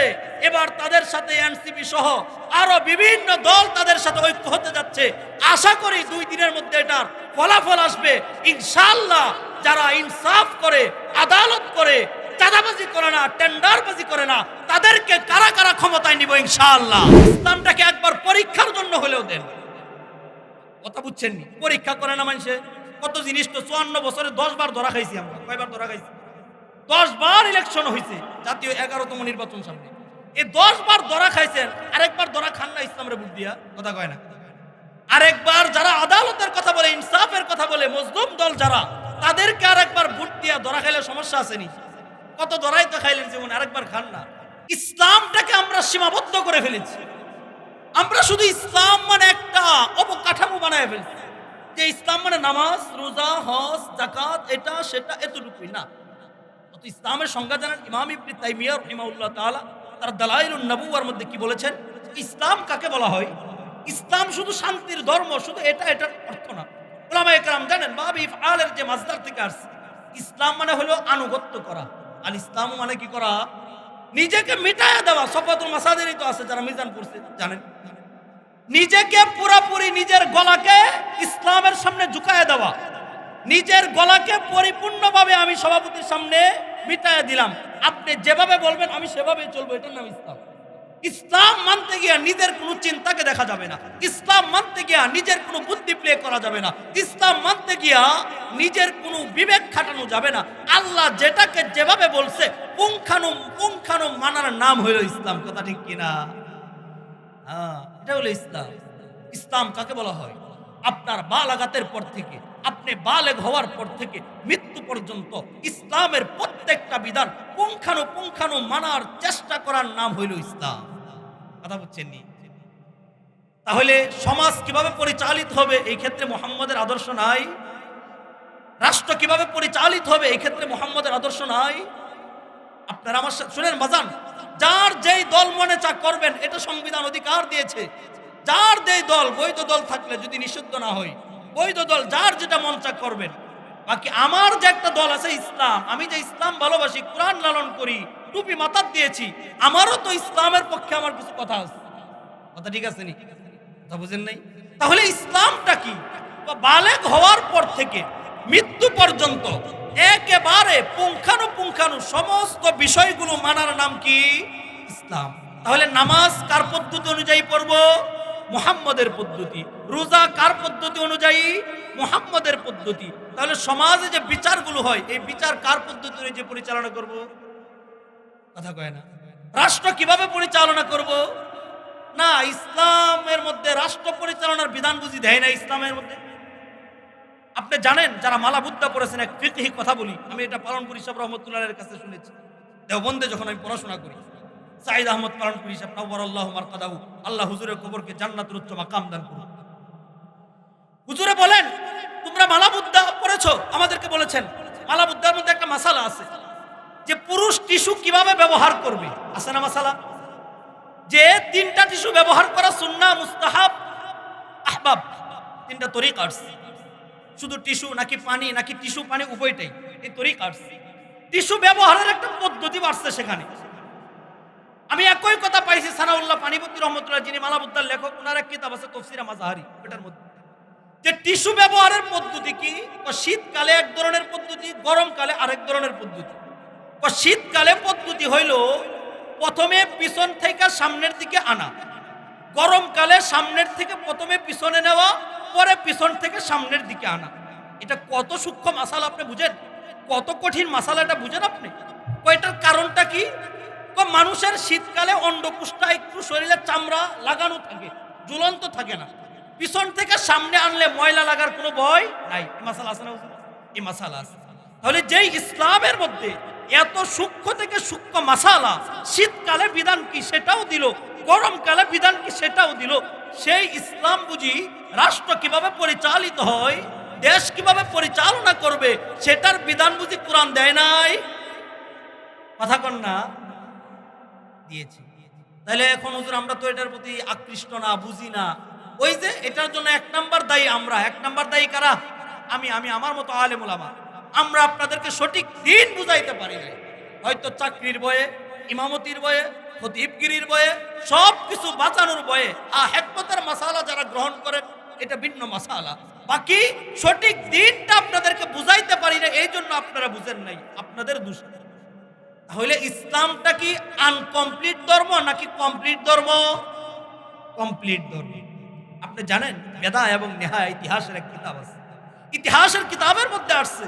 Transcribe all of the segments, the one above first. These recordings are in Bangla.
গেছে, এবার তাদের সাথে এনসিপি সহ আরো বিভিন্ন দল তাদের সাথে ঐক্য হতে যাচ্ছে। আশা করি 2 দিনের মধ্যে এটার ফলাফল আসবে ইনশাআল্লাহ। যারা ইনসাফ করে, আদালত করে, চাঁদাবাজি করে না, টেন্ডারবাজি করে না, তাদেরকে কারা কারা ক্ষমতায় নিব ইনশাআল্লাহ। ইসলামটাকে একবার পরীক্ষার জন্য হলেও দেন। কথা বুঝছেন নি? পরীক্ষা করে না মানুষে। কত জিনিস তো 54 বছরে 10 বার ধরা খাইছি আমরা। কয়বার ধরা খাইছি? 10 বার ইলেকশন হয়েছে, জাতীয় 11তম নির্বাচন সামনে। এই 10 বার ধরা খাইছেন, আরেকবার ধরা খান না ইসলামের বুদ্ধি দিয়া? কথা কয় না। আরেকবার যারা আদালতের কথা বলে, ইনসাফের কথা বলে, মজলুম দল যারা, তাদেরকে আরেকবার ভোট দিয়া ধরা খাইলে সমস্যা আছে নি? কত ধরাই তো খাইলেন জীবনে, আরেকবার খান না। ইসলামটাকে আমরা সীমাবদ্ধ করে ফেলেছি। আমরা শুধু ইসলাম মানে একটা অবকাঠামো বানায় ফেলছি, যে ইসলাম মানে নামাজ, রোজা, হজ, যাকাত, এটা সেটা, এতটুকুই না। অত ইসলামের সংজ্ঞা জানেন ইমাম ইবনে তাইমিয়া রাহিমাহুল্লাহ তাআলা তার দালাইলুন নবুওয়ার মধ্যে কি বলেছেন? ইসলাম কাকে বলা হয়? ইসলাম শুধু শান্তির ধর্ম, শুধু এটার অর্থ না। উলামায়ে কেরাম জানেন বাব ইফআলের যে মাসদার থেকে আসছে, ইসলাম মানে হলো আনুগত্য করা। আল ইসলাম মানে কি করা? নিজেকে মিটায়া দেওয়া। সফাতুল মাসাদিরই তো আছে, যারা মিজান পড়ছে জানেন। নিজেকে পুরোপুরি নিজের গলাকে ইসলামের সামনে ঝুঁকায় দেওয়া, নিজের গলাকে পরিপূর্ণভাবে আমি সভাপতির সামনে মিটায় দিলাম, আপনি যেভাবে বলবেন আমি সেভাবেই চলবো, এটার নাম ইসলাম। ইসলাম মানতে গিয়া নিজের কোনো চিন্তাকে দেখা যাবে না। ইসলাম মানতে গিয়া নিজের কোনো বুদ্ধি প্লে করা যাবে না। ইসলাম মানতে গিয়া নিজের কোনো বিবেক খাটানো যাবে না। আল্লাহ যেটাকে যেভাবে বলছে পুঙ্খানু মানার নাম হইল ইসলাম। কথা ঠিক কিনা? এটা হলো ইসলাম। ইসলাম কাকে বলা হয়? আপনার বালাগাতের পর থেকে, আপনি বালেগ হওয়ার পর থেকে মৃত্যু পর্যন্ত ইসলামের প্রত্যেকটা বিধান পুঙ্খানু মানার চেষ্টা করার নাম হইল ইসলাম। কথা বুঝছেন নি? তাহলে সমাজ কিভাবে পরিচালিত হবে এই ক্ষেত্রে মুহাম্মদের আদর্শ নাই? রাষ্ট্র কিভাবে পরিচালিত হবে এই ক্ষেত্রে মুহাম্মদের আদর্শ নাই? আপনারা আমার সাথে শুনেন বাজান, যার যেই দল মনে চা করবেন, এটা সংবিধান অধিকার দিয়েছে। যার যেই দল, বৈধ দল থাকলে যদি নিষিদ্ধ না হয়, বৈধ দল যার যেটা মন চা করবেন। বাকি আমার যে একটা দল আছে ইসলাম, আমি যে ইসলাম ভালোবাসি, কোরআন লালন করি, টুপি মাথার দিয়েছি, আমারও তো ইসলামের পক্ষে আমার কিছু কথা আছে। কথা ঠিক আছে নি? কথা বুঝেন নাই? তাহলে ইসলামটা কি? বালেগ হওয়ার পর থেকে মৃত্যু পর্যন্ত একেবারে পুঙ্খানু সমস্ত বিষয়গুলো মানার নাম কি? ইসলাম। তাহলে নামাজ কার পদ্ধতি অনুযায়ী পড়ব? মুহাম্মদের পদ্ধতি। রোজা কার পদ্ধতি অনুযায়ী? মুহাম্মদের পদ্ধতি। তাহলে সমাজে যে বিচারগুলো হয়, এই বিচার কার পদ্ধতি অনুযায়ী পরিচালনা করব? কথা কয় না। রাষ্ট্র কিভাবে পরিচালনা করব? না, ইসলামের মধ্যে রাষ্ট্র পরিচালনার বিধান বুঝি দেয় না ইসলামের মধ্যে। আপনি জানেন, যারা মালাবুদ্দা পড়েছেন, এক ফিকহি কথা বলি, আমি এটা পালনপুরি সাহেব রহমতুল্লাহের কাছে শুনেছি দেওবন্দে যখন আমি পড়াশোনা করি। সাইদ আহমদ পালনপুরি সাহেব নাওয়ারাল্লাহু মারকাদাহু, আল্লাহ হুজুরের কবরকে জান্নাতের উচ্চ মাকাম দান করুন। হুজুরে বলেন, তোমরা মালাবুদ্দা পড়েছো, আমাদেরকে বলেছেন মালাবুদ্দার মধ্যে একটা মাসালা আছে যে পুরুষ টিস্যু কিভাবে ব্যবহার করবে। আছে না মাসালা? যে 3টা টিস্যু ব্যবহার করা সুন্নাহ, মুস্তাহাব, আহবাব, 3টা তরিকা আছে। শুধু টিস্যু নাকি পানি, নাকি টিস্যু পানি উভয়টাই, এই তরিকা আছে। টিস্যু ব্যবহারের একটা পদ্ধতি বাড়ছে সেখানে। আমি একই কথা পাইছি সানাউল্লাহ পানিপতি রহমতুল্লাহ, যিনি মালাবুদ্দার লেখক, ওনার এক কিতাব আছে তাফসীরে মাজাহারি, এটার মধ্যে যে টিস্যু ব্যবহারের পদ্ধতি কি, শীতকালে এক ধরনের পদ্ধতি, গরমকালে আরেক ধরনের পদ্ধতি। শীতকালে পদ্ধতি হইল প্রথমে পিছন থেকে সামনের দিকে আনা, গরমকালে সামনের থেকে প্রথমে পিছনে নেওয়া, পরে পিছন থেকে সামনের দিকে আনা। এটা কত সূক্ষ্ম মাসালা আপনি বুঝেন? কত কঠিন মাসালা এটা বুঝেন আপনি? এটার কারণটা কি? মানুষের শীতকালে অন্ডকোষটা একটু শরীরের চামড়া লাগানো থাকে, ঝুলন্ত থাকে না। পিছন থেকে সামনে আনলে ময়লা লাগার কোনো ভয় নাই। এই মাসালা আছে না? এই মাসালা আছে। তাহলে যেই ইসলামের মধ্যে এত সূক্ষ্ম থেকে সূক্ষ্ম মাসালা, শীতকালে বিধান কি সেটাও দিল, গরমকালে বিধান কি সেটাও দিল। সেই ইসলাম বুঝি রাষ্ট্র কিভাবে পরিচালিত হয়, দেশ কিভাবে পরিচালনা করবে, সেটার বিধান বুঝি কোরআন দেয় নাই? কথা কন না? দিয়েছি। তাহলে এখন হুজুর আমরা তো এটার প্রতি আকৃষ্ট না, বুঝি না। ওই যে এটার জন্য 1 নাম্বার দায়ী আমরা। 1 নাম্বার দায়ী কারা? আমি আমার মতো আলেম ওলামা। আমরা আপনাদেরকে সঠিক দিন বুঝাইতে পারি না, হয়তো চাকরির বয়ে, ইমামতির বয়ে, খতিবগিরির বয়ে, সব কিছু বাঁচানোর বয়ে হেকমতের মাসালা যারা গ্রহণ করেন এটা ভিন্ন মাসালা। বাকি সঠিক দিনটা আপনাদেরকে বুঝাইতে পারি না, এই জন্য আপনারা বুঝেন নাই, আপনাদের দোষ। তাহলে ইসলামটা কি আনকমপ্লিট ধর্ম নাকি কমপ্লিট ধর্ম? কমপ্লিট ধর্ম। আপনি জানেন বেদা এবং নেহা ইতিহাসের এক কিতাব আছে, ইতিহাসের কিতাবের মধ্যে আসছে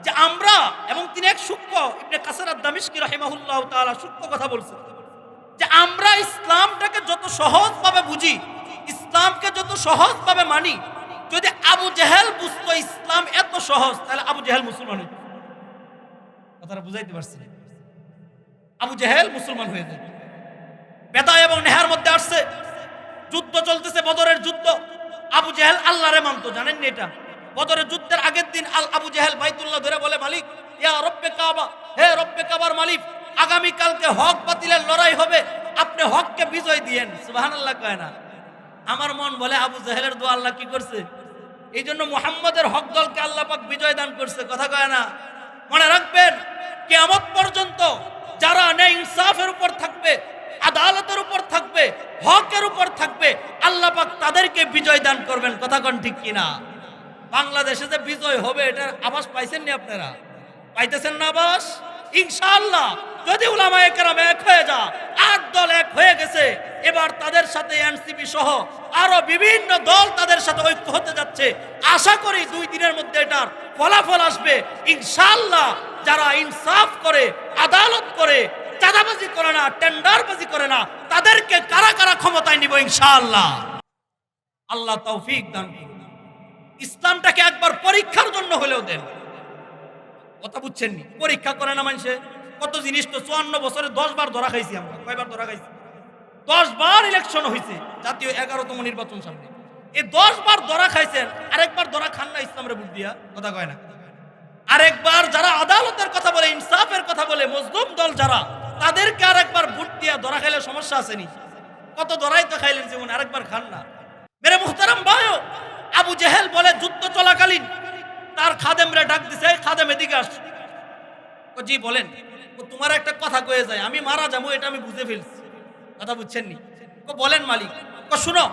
যে আমরা, এবং তিনি এক সূক্ষ্ম, ইবনে কাসির আদ-দামিশকি রাহিমাহুল্লাহ তাআলা সূক্ষ্ম কথা বলছেন যে আমরা ইসলামটাকে যত সহজভাবে বুঝি, ইসলামকে যত সহজভাবে মানি, যদি আবু জেহেল বুঝতো ইসলাম এত সহজ, তাহলে আবু জেহেল মুসলমান হইত। কথাটা বুঝাইতে পারছি? আবু জেহেল মুসলমান হয়ে যেত। বেদা এবং নেহার মধ্যে আসছে যুদ্ধ চলতেছে, বদরের যুদ্ধ। আবু জেহেল আল্লাহরে মানতো, জানেন না এটা? বদরের যুদ্ধের আগের দিন আবু জেহেল বাইতুল্লাহ ধরে বলে, মালিক, ইয়া রব্বে কাবা, হে রব্বে কাবার মালিক, আগামী কালকে হক বাতিলের লড়াই হবে, আপনি হককে বিজয় দিয়েন। সুবহানাল্লাহ কয় না? আমার মন বলে আবু জেহেলের দোয়া আল্লাহ কি করছে? এই জন্য মুহাম্মদের হক দলকে আল্লাহ পাক বিজয় দান করছে। কথা কয় না? মনে রাখবেন, কিয়ামত পর্যন্ত যারা ন্যায় ইনসাফের উপর থাকবে, আদালতের উপর থাকবে, হকের উপর থাকবে, আল্লাহ পাক তাদেরকে বিজয় দান করবেন। কথা কোন ঠিক কিনা? বাংলাদেশে যে বিজয় হবে এটার আভাস পাইছেন নি আপনারা? পাইতেছেন না আভাস? ইনশাআল্লাহ যদি উলামায়ে কেরাম এক হয়ে যা, 8 দল এক হয়ে গেছে, এবার তাদের সাথে এনসিপি সহ আরো বিভিন্ন দল তাদের সাথে ঐক্য হতে যাচ্ছে। আশা করি 2 দিনের মধ্যে এটার ফলাফল আসবে ইনশাআল্লাহ। যারা ইনসাফ করে, আদালত করে, চাঁদাবাজি করে না, টেন্ডারবাজি করে না, তাদেরকে কারা কারা ক্ষমতায় নিব ইনশাআল্লাহ। আল্লাহ তৌফিক দান করুন। ইসলামটাকে একবার পরীক্ষার জন্য হলেও দেন। কথা বুঝছেন নি? পরীক্ষা করে না মানুষে? কত জিনিস তো 54 বছরে 10 বার ধরা খাইছি আমরা। কয়বার ধরা খাইছি? 10 বার ইলেকশন হয়েছে, জাতীয় 11তম নির্বাচন সামনে। এই 10 বার ধরা খাইছেন, আরেকবার ধরা খান না ইসলামের ভোট দিয়া? কথা কয় না? আরেকবার যারা আদালতের কথা বলে, ইনসাফের কথা বলে, মজলুম দল যারা, তাদেরকে আরেকবার ভোট দিয়া ধরা খাইলে সমস্যা আসেনি? কত ধরাই তো খাইলেন জীবনে, আরেকবার খান না। মেরে মুহতারাম ভাইও, আবু জেহেল বলে যুদ্ধ চলাকালীন তার খাদেমরে ডাক দিছে, খাদেম এদিকে আস। জি বলেন। তোমার একটা কথা কয়ে যায়, আমি মারা যাবো, এটা আমি বুঝে ফেলছি। কথা বুঝছেন নি? বলেন মালিক। শুনো,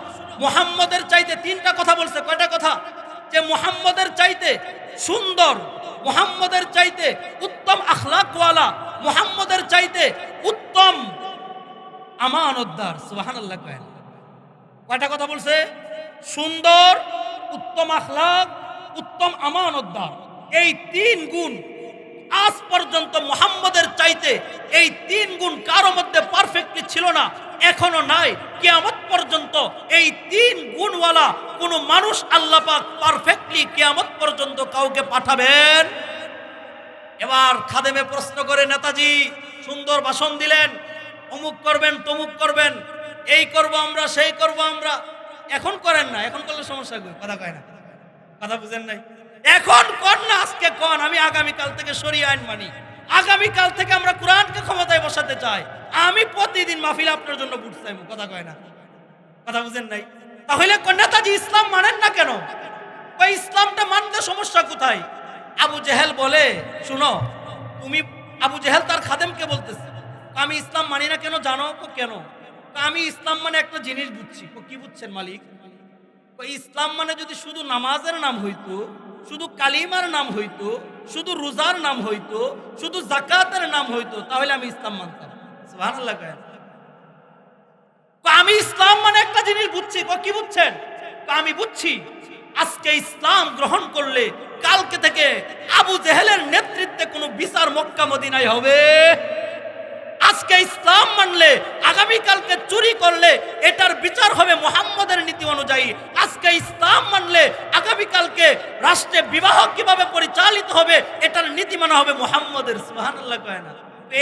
মুহাম্মদের চাইতে 3টা কথা বলছে। কয়টা কথা? যে মুহাম্মদের চাইতে সুন্দর, মুহাম্মদের চাইতে উত্তম আখলাকওয়ালা, মুহাম্মদের চাইতে উত্তম আমানতদার। সুবহানাল্লাহ কয়। কয়টা কথা বলছে? সুন্দর, উত্তম আখলাক, উত্তম আমানতদার। এই 3 গুণ আজ পর্যন্ত মুহাম্মদের চাইতে এই 3 গুণ কারো মধ্যে পারফেক্টলি ছিল না, এখনো নাই। কিয়ামত পর্যন্ত এই 3 গুণওয়ালা কোন মানুষ আল্লাহ পাক পারফেক্টলি কিয়ামত পর্যন্ত কাউকে পাঠাবেন। এবার খাদেমে প্রশ্ন করে, নেতাজি সুন্দর ভাষণ দিলেন, অমুক করবেন, তমুক করবেন, এই করব আমরা, সেই করব আমরা। এখন করেন না, এখন করলে সমস্যা কই? কথা কয় না? কথা বুঝেন নাই? এখন কর না, আজকে কন, আমি আগামীকাল থেকে শরীয়ত আইন মানি, আগামীকাল থেকে আমরা কোরআনকে ক্ষমতায় বসাতে চাই, আমি প্রতিদিন মাহফিলে আপনার জন্য ভোট চাইবো। কথা কয় না? কথা বুঝেন নাই? তাহলে নেতাজি ইসলাম মানেন না কেন? ওই ইসলামটা মানতে সমস্যা কোথায়? আবু জেহেল বলে, শুনো তুমি, আবু জেহেল তার খাদেমকে বলতেছে, আমি ইসলাম মানি না কেন জানো? কেন? আমি ইসলাম মানে একটা জিনিস বুঝছি। কি বুঝছেন মালিক? ইসলাম মানে যদি শুধু নামাজের নাম হইতো, শুধু কালিমার নাম হইতো, শুধু রোজার নাম হইতো, শুধু যাকাতের নাম হইতো, তাহলে আমি ইসলাম মানতাম। সুবহানাল্লাহ। আমি ইসলাম মানে একটা জিনিস বুঝছি। কি বুঝছেন? আমি বুঝছি আজকে ইসলাম গ্রহণ করলে কালকে থেকে আবু জেহেলের নেতৃত্বে কোনো বিচার মক্কা মদিনায় হবে। আজকে ইসলাম মানলে আগামীকালকে চুরি করলে এটার বিচার হবে মুহাম্মদের নীতি অনুযায়ী। আজকে ইসলাম মানলে আগামীকালকে রাষ্ট্রে বিবাহ কিভাবে পরিচালিত হবে এটার নীতি মানা হবে মুহাম্মদের। সুবহানাল্লাহ কয় না?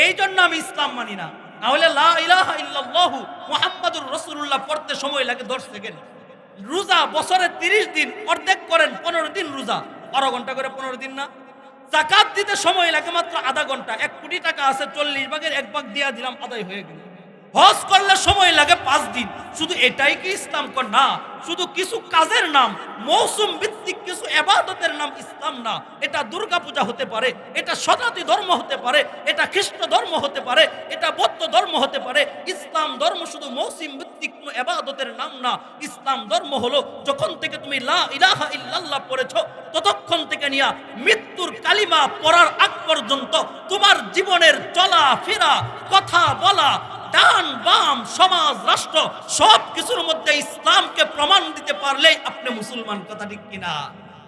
এই জন্য আমি ইসলাম মানি না। তাহলে লা ইলাহা ইল্লাল্লাহু মুহাম্মাদুর রাসূলুল্লাহ পড়তে সময় লাগে 10 সেকেন্ড। রোজা বছরে 30 দিন, অর্ধেক করেন 15 দিন রোজা, 12 ঘন্টা করে 15 দিন না? যাকাত দিতে সময় লাগে মাত্র আধা ঘন্টা। 1 কোটি টাকা আছে, 40 ভাগের 1 ভাগ দিয়া দিলাম, আদায় হয়ে গেল। হজ করলে সময় লাগে 5 দিন। শুধু এটাই কি ইসলাম? না, শুধু কিছু কাজের নাম, মৌসুম ভিত্তিক কিছু ইবাদতের নাম ইসলাম না। এটা দুর্গা পূজা হতে পারে, এটা সনাতনী ধর্ম হতে পারে, এটা খ্রিস্ট ধর্ম হতে পারে, এটা বৌদ্ধ ধর্ম হতে পারে। ইসলাম ধর্ম শুধু মৌসিম ভিত্তিক কোনো ইবাদতের নাম না। ইসলাম ধর্ম হলো যখন থেকে তুমি লা ইলাহা ইল্লাল্লাহ পড়েছো ততক্ষণ থেকে নিয়া মৃত্যুর কালিমা পড়ার আগ পর্যন্ত তোমার জীবনের চলা ফেরা, কথা বলা, ডান বাম, সমাজ, রাষ্ট্র সব কিছুর মধ্যে ইসলামকে প্রমাণ দিতে পারলেই আপনি মুসলমান। কথা ঠিক কিনা?